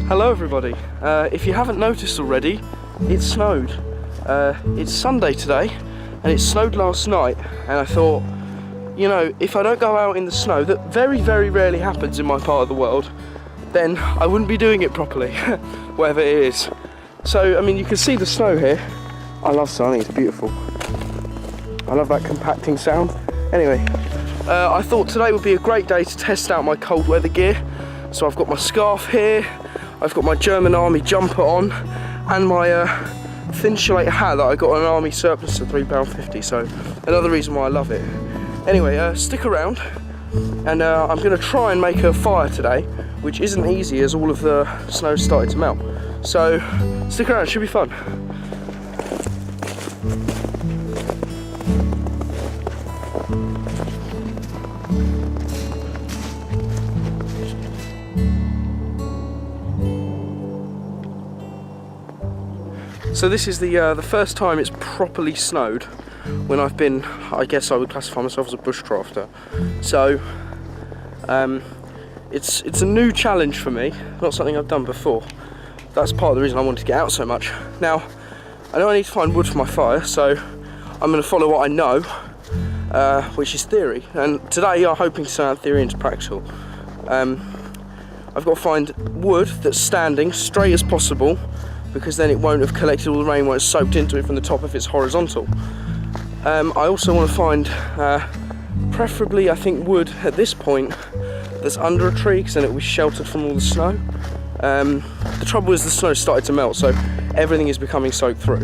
Hello everybody. If you haven't noticed already, it snowed. It's Sunday today and it snowed last night, and I thought, you know, if I don't go out in the snow, that very, very rarely happens in my part of the world, then I wouldn't be doing it properly, whatever it is. So, I mean, you can see the snow here. I love snow, I think it's beautiful. I love that compacting sound. Anyway, I thought today would be a great day to test out my cold weather gear. So I've got my scarf here, I've got my German Army jumper on, and my thin insulator hat that I got on an Army surplus for £3.50, so another reason why I love it. Anyway, stick around, and I'm going to try and make a fire today, which isn't easy as all of the snow started to melt. So stick around, it should be fun. So this is the first time it's properly snowed when I've been, I guess I would classify myself as a bushcrafter. So it's a new challenge for me, not something I've done before. That's part of the reason I wanted to get out so much. Now, I know I need to find wood for my fire, so I'm going to follow what I know, which is theory. And today I'm hoping to turn out theory into practical. I've got to find wood that's standing straight as possible, because then it won't have collected all the rain when it's soaked into it from the top if it's horizontal. I also want to find, preferably I think, wood at this point that's under a tree, because then it will be sheltered from all the snow. The trouble is the snow started to melt, so everything is becoming soaked through.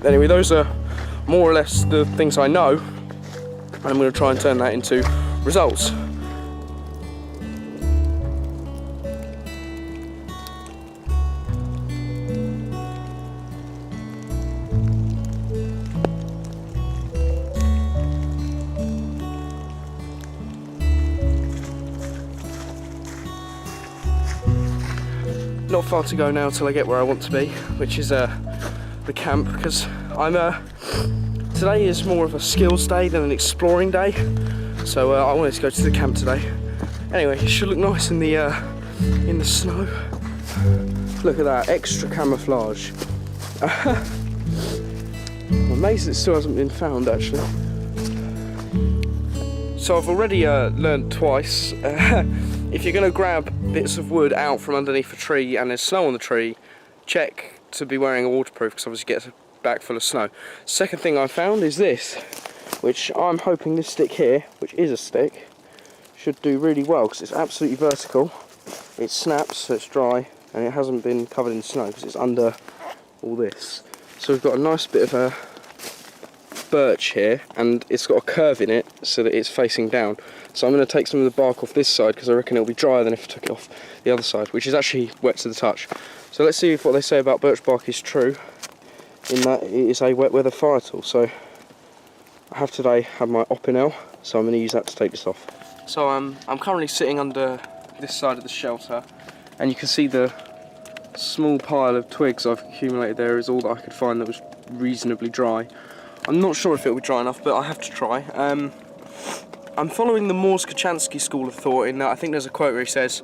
Anyway, those are more or less the things I know, and I'm going to try and turn that into results. Not far to go now till I get where I want to be, which is the camp, because today is more of a skills day than an exploring day, so I wanted to go to the camp today. Anyway, it should look nice in the snow. Look at that, extra camouflage. I'm amazed it still hasn't been found, actually. So I've already learned twice. If you're going to grab bits of wood out from underneath a tree and there's snow on the tree, check to be wearing a waterproof, because obviously it gets a bag full of snow. Second thing I found is this, which I'm hoping this stick here, which is a stick, should do really well, because it's absolutely vertical. It snaps, so it's dry, and it hasn't been covered in snow because it's under all this. So we've got a nice bit of a birch here, and it's got a curve in it so that it's facing down. So I'm going to take some of the bark off this side, because I reckon it'll be drier than if I took it off the other side, which is actually wet to the touch. So let's see if what they say about birch bark is true, in that it is a wet weather fire tool. So I have today had my Opinel, so I'm going to use that to take this off. So I'm currently sitting under this side of the shelter, and you can see the small pile of twigs I've accumulated there is all that I could find that was reasonably dry. I'm not sure if it'll be dry enough, but I have to try. I'm following the Morse-Kachansky school of thought, in that I think there's a quote where he says,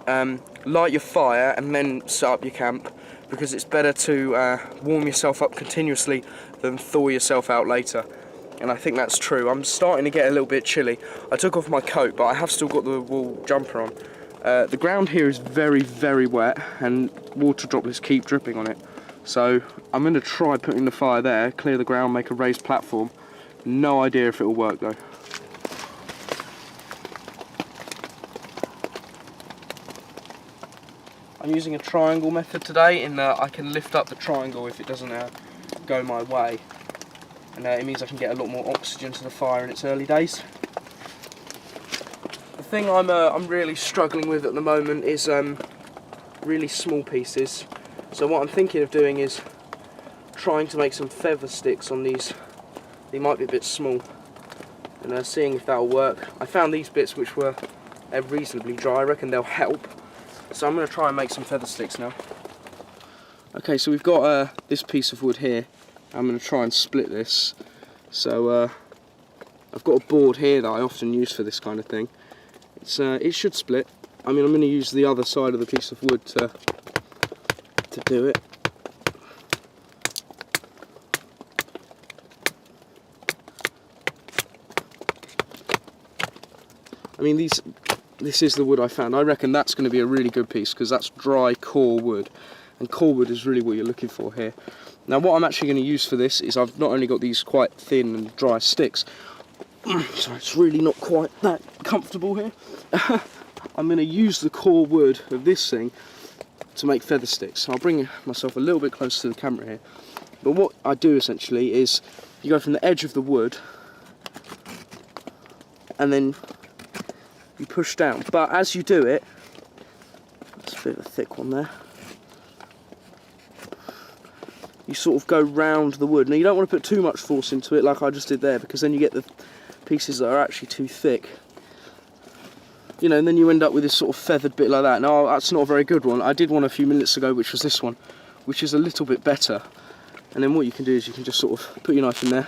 light your fire and then set up your camp, because it's better to warm yourself up continuously than thaw yourself out later. And I think that's true. I'm starting to get a little bit chilly. I took off my coat, but I have still got the wool jumper on. The ground here is very, very wet, and water droplets keep dripping on it. So I'm going to try putting the fire there, clear the ground, make a raised platform. No idea if it will work though. I'm using a triangle method today, in that I can lift up the triangle if it doesn't go my way, and it means I can get a lot more oxygen to the fire in its early days. The thing I'm really struggling with at the moment is really small pieces. So what I'm thinking of doing is trying to make some feather sticks on these. They might be a bit small, and seeing if that'll work. I found these bits which were reasonably dry. I reckon they'll help. So I'm going to try and make some feather sticks now. Okay, so we've got this piece of wood here. I'm going to try and split this. So I've got a board here that I often use for this kind of thing. It should split. I mean, I'm going to use the other side of the piece of wood to do it. I mean, this is the wood I found. I reckon that's going to be a really good piece because that's dry core wood, and core wood is really what you're looking for here. Now what I'm actually going to use for this is I've not only got these quite thin and dry sticks, so it's really not quite that comfortable here. I'm going to use the core wood of this thing to make feather sticks. So I'll bring myself a little bit closer to the camera here. But what I do essentially is you go from the edge of the wood and then you push down, but as you do it, it's a bit of a thick one there, you sort of go round the wood. Now you don't want to put too much force into it like I just did there, because then you get the pieces that are actually too thick, you know, and then you end up with this sort of feathered bit like that. Now that's not a very good one. I did one a few minutes ago which was this one, which is a little bit better. And then what you can do is you can just sort of put your knife in there,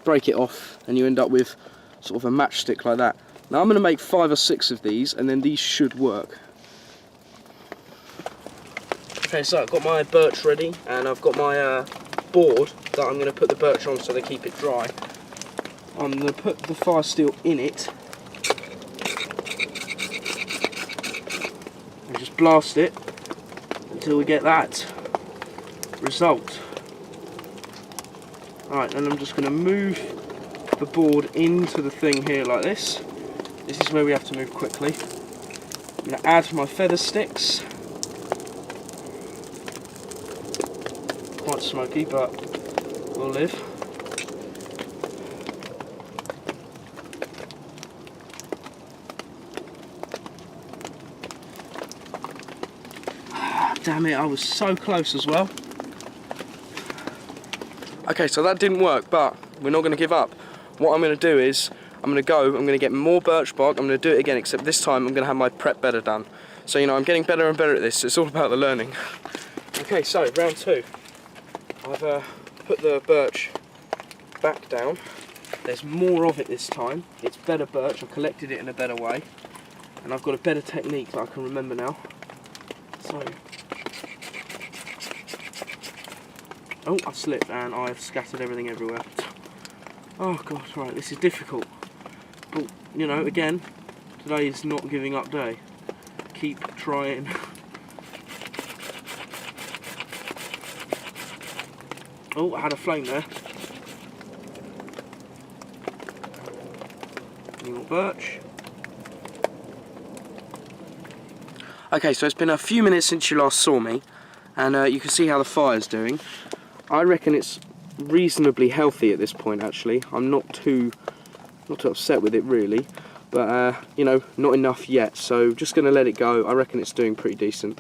break it off, and you end up with sort of a matchstick like that. Now I'm going to make 5 or 6 of these, and then these should work. Okay, so I've got my birch ready, and I've got my board that I'm going to put the birch on so they keep it dry. I'm going to put the fire steel in it, and just blast it until we get that result. Alright, and I'm just going to move the board into the thing here like this. This is where we have to move quickly. I'm going to add my feather sticks. Quite smoky, but we'll live. Damn it, I was so close as well. Okay, so that didn't work, but we're not going to give up. What I'm going to do is I'm going to get more birch bark, I'm going to do it again, except this time I'm going to have my prep better done. So, you know, I'm getting better and better at this. It's all about the learning. Okay, so round 2. I've put the birch back down. There's more of it this time. It's better birch. I've collected it in a better way. And I've got a better technique that I can remember now. So, oh, I slipped and I've scattered everything everywhere. Oh god, right, this is difficult. But, you know, again, today is not giving up day. Keep trying. Oh, I had a flame there. Any more birch. Okay, so it's been a few minutes since you last saw me, and you can see how the fire's doing. I reckon it's reasonably healthy at this point, actually. I'm not too upset with it really, but you know, not enough yet, so just gonna let it go. I reckon it's doing pretty decent.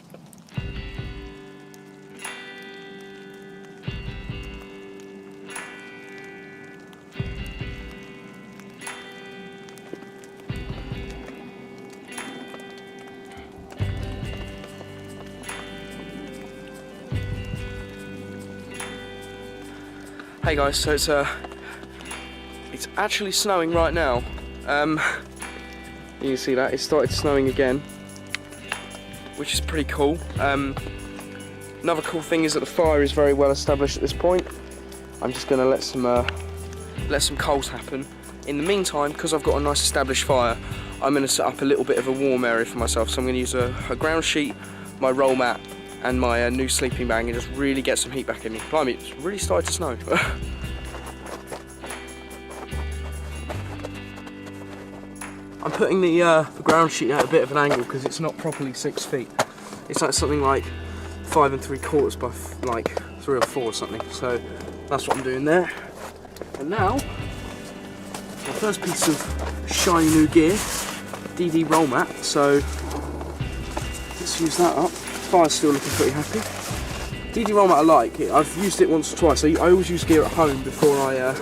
Hey guys, so it's actually snowing right now. You can see that, it started snowing again, which is pretty cool. Another cool thing is that the fire is very well established at this point. I'm just going to let some coals happen. In the meantime, because I've got a nice established fire, I'm going to set up a little bit of a warm area for myself. So I'm going to use a ground sheet, my roll mat, and my new sleeping bag, and just really get some heat back in me. Blimey, it's really started to snow. I'm putting the ground sheet at a bit of an angle because it's not properly 6 feet. It's like something like 5 3/4 by like 3 or 4 or something. So that's what I'm doing there. And now, my first piece of shiny new gear, DD roll mat. So let's use that up. Fire's still looking pretty happy. DD roll mat I like. I've used it once or twice. I always use gear at home before I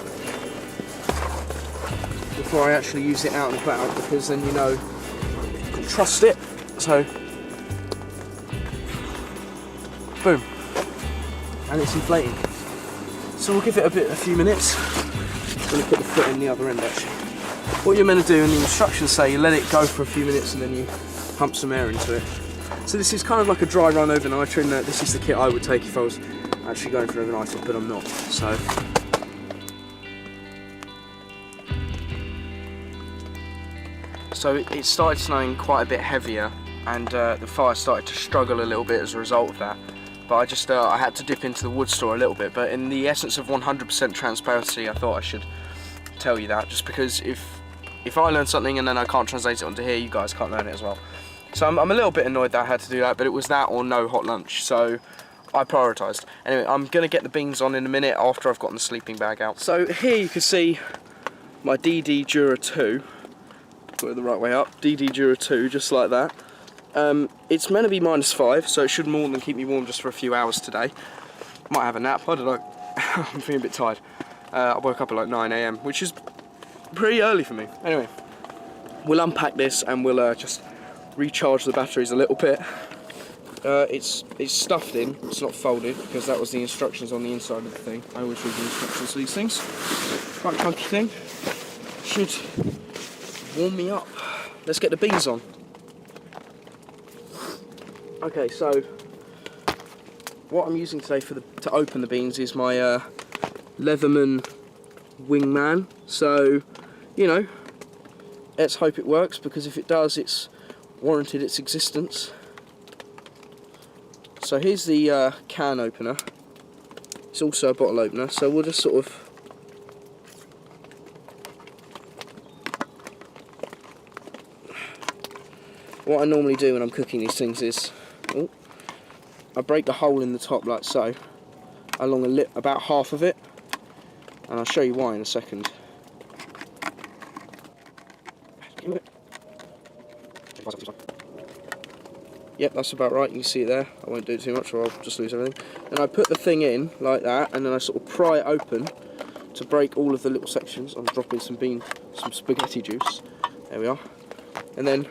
actually use it out and about, because then you know you can trust it. So boom, and it's inflating. So we'll give it a few minutes. I'm going to put the foot in the other end actually. What you're meant to do, and the instructions say, you let it go for a few minutes and then you pump some air into it. So this is kind of like a dry run overnighter in that this is the kit I would take if I was actually going for an overnighter, but I'm not. So it started snowing quite a bit heavier, and the fire started to struggle a little bit as a result of that. But I just I had to dip into the wood store a little bit. But in the essence of 100% transparency, I thought I should tell you that, just because if I learn something and then I can't translate it onto here, you guys can't learn it as well. So I'm a little bit annoyed that I had to do that, but it was that or no hot lunch, so I prioritised. Anyway, I'm going to get the beans on in a minute after I've gotten the sleeping bag out. So here you can see my DD Dura 2, put it the right way up, DD Dura 2, just like that. It's meant to be -5, so it should more than keep me warm just for a few hours today. Might have a nap, I don't know. I'm feeling a bit tired. I woke up at like 9 AM, which is pretty early for me. Anyway, we'll unpack this and we'll just recharge the batteries a little bit. It's stuffed in, it's not folded, because that was the instructions on the inside of the thing. I always read the instructions for these things. Quite clunky thing. Should warm me up. Let's get the beans on. Okay, so what I'm using today to open the beans is my Leatherman Wingman. So, you know, let's hope it works, because if it does, it's warranted its existence. So here's the can opener. It's also a bottle opener, so we'll just sort of what I normally do when I'm cooking these things is I break the hole in the top like so, along about half of it, and I'll show you why in a second. Yep, that's about right, you can see it there. I won't do it too much or I'll just lose everything. And I put the thing in like that, and then I sort of pry it open to break all of the little sections. I'm dropping some spaghetti juice. There we are. And then,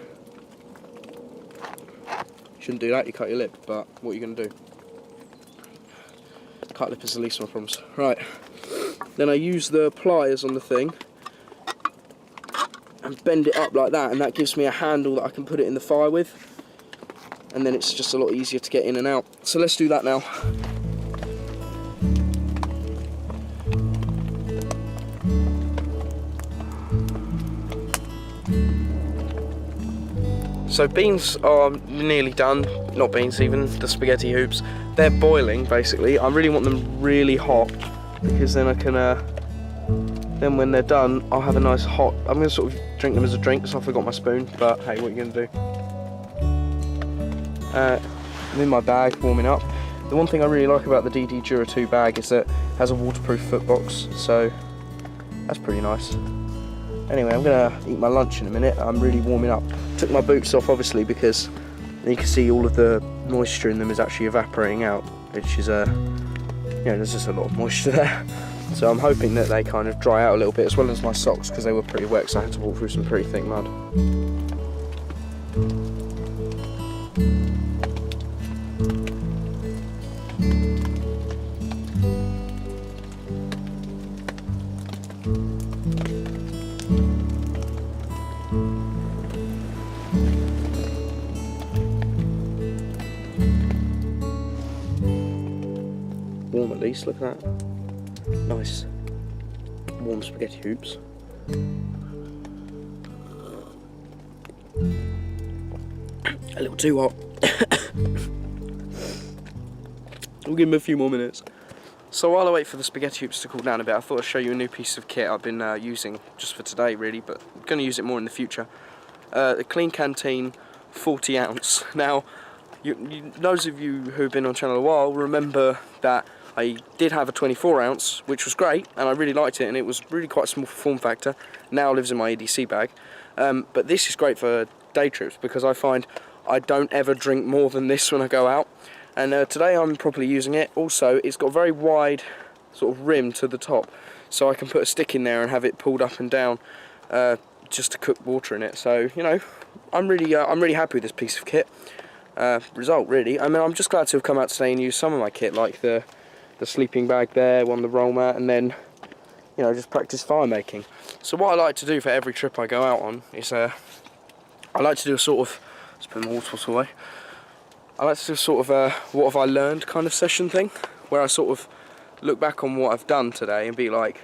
you shouldn't do that, you cut your lip, but what are you going to do? Cut lip is the least of my problems. Right, then I use the pliers on the thing and bend it up like that, and that gives me a handle that I can put it in the fire with. And then it's just a lot easier to get in and out. So let's do that now. So beans are nearly done, not beans even, the spaghetti hoops. They're boiling basically. I really want them really hot, because then I can, then when they're done, I'll have a nice hot, I'm gonna sort of drink them as a drink, so I forgot my spoon, but hey, what are you gonna do? I'm in my bag, warming up. The one thing I really like about the DD Dura 2 bag is that it has a waterproof foot box, so that's pretty nice. Anyway, I'm gonna eat my lunch in a minute. I'm really warming up. Took my boots off obviously, because you can see all of the moisture in them is actually evaporating out, which is you know, there's just a lot of moisture there. So I'm hoping that they kind of dry out a little bit, as well as my socks, because they were pretty wet, so I had to walk through some pretty thick mud. Warm at least, look at that. Nice warm spaghetti hoops. A little too hot. We'll give them a few more minutes. So while I wait for the spaghetti hoops to cool down a bit, I thought I'd show you a new piece of kit I've been using just for today really, but I'm going to use it more in the future. The Clean Canteen 40 ounce. Now, those of you who've been on channel a while remember that I did have a 24 ounce, which was great, and I really liked it, and it was really quite small for form factor. Now lives in my EDC bag. But this is great for day trips, because I find I don't ever drink more than this when I go out. And today I'm properly using it. Also, it's got a very wide sort of rim to the top, so I can put a stick in there and have it pulled up and down just to cook water in it. So, you know, I'm really happy with this piece of kit. Result, really. I mean, I'm just glad to have come out today and used some of my kit, like the sleeping bag there, one the roll mat, and then, you know, just practice fire making. So what I like to do for every trip I go out on is I like to do a sort of Let's put my water bottle away. I like to do sort of a what have I learned kind of session thing, where I sort of look back on what I've done today and be like,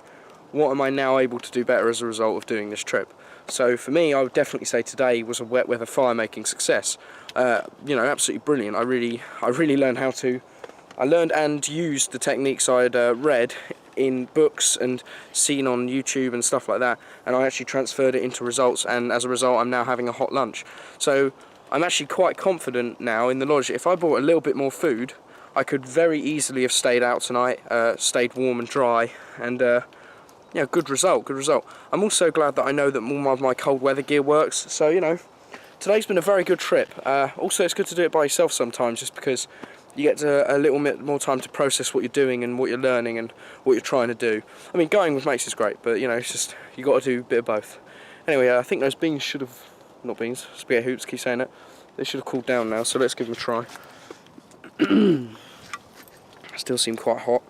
what am I now able to do better as a result of doing this trip? So for me, I would definitely say today was a wet weather fire making success. You know, absolutely brilliant. I really learned how to. I learned and used the techniques I'd read in books and seen on YouTube and stuff like that, and I actually transferred it into results, and as a result I'm now having a hot lunch. So I'm actually quite confident now in the lodge. If I bought a little bit more food, I could very easily have stayed out tonight, stayed warm and dry, and yeah, good result. I'm also glad that I know that more of my cold weather gear works, so you know, today's been a very good trip. Also, it's good to do it by yourself sometimes, just because you get a little bit more time to process what you're doing and what you're learning and what you're trying to do. I mean, going with mates is great, but you know, it's just, you got to do a bit of both. Anyway, I think those beans should have, not beans, spaghetti hoops, keep saying it, they should have cooled down now, so let's give them a try. Still seem quite hot.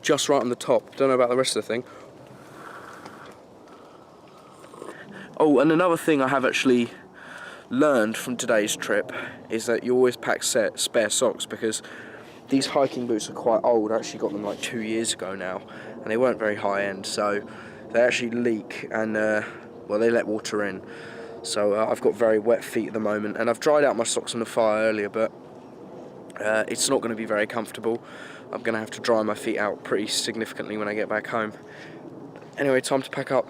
Just right on the top, don't know about the rest of the thing. Oh, and another thing I have actually learned from today's trip is that you always pack spare socks, because these hiking boots are quite old. I actually got them like 2 years ago now, and they weren't very high end, so they actually leak and well, they let water in. So I've got very wet feet at the moment, and I've dried out my socks on the fire earlier, but it's not going to be very comfortable. I'm going to have to dry my feet out pretty significantly when I get back home. Anyway, time to pack up.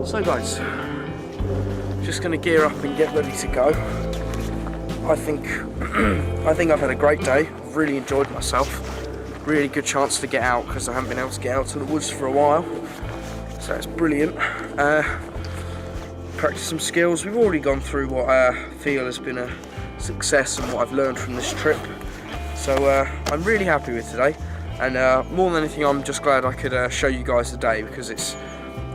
So guys, just going to gear up and get ready to go. I think I've had a great day. I've really enjoyed myself. Really good chance to get out, because I haven't been able to get out to the woods for a while. So it's brilliant. Practice some skills. We've already gone through what I feel has been a success and what I've learned from this trip. So I'm really happy with today. And more than anything, I'm just glad I could show you guys the day, because it's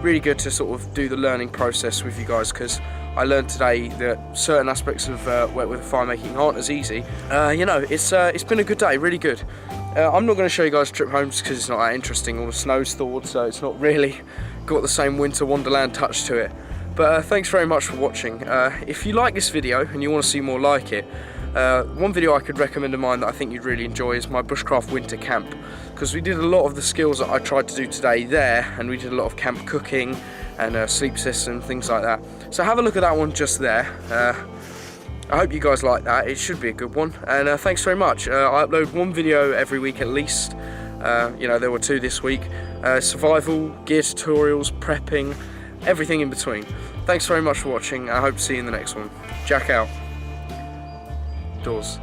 really good to sort of do the learning process with you guys, because I learned today that certain aspects of wet weather fire making aren't as easy. You know, it's been a good day, really good. I'm not going to show you guys the trip home just because it's not that interesting. All the snow's thawed, so it's not really got the same winter wonderland touch to it. But thanks very much for watching. If you like this video and you want to see more like it, one video I could recommend of mine that I think you'd really enjoy is my Bushcraft winter camp, because we did a lot of the skills that I tried to do today there, and we did a lot of camp cooking and sleep system, things like that. So have a look at that one just there. I hope you guys like that. It should be a good one, and thanks very much. I upload one video every week at least. You know, there were 2 this week. Survival, gear tutorials, prepping, everything in between. Thanks very much for watching. I hope to see you in the next one. Jack out. Doors.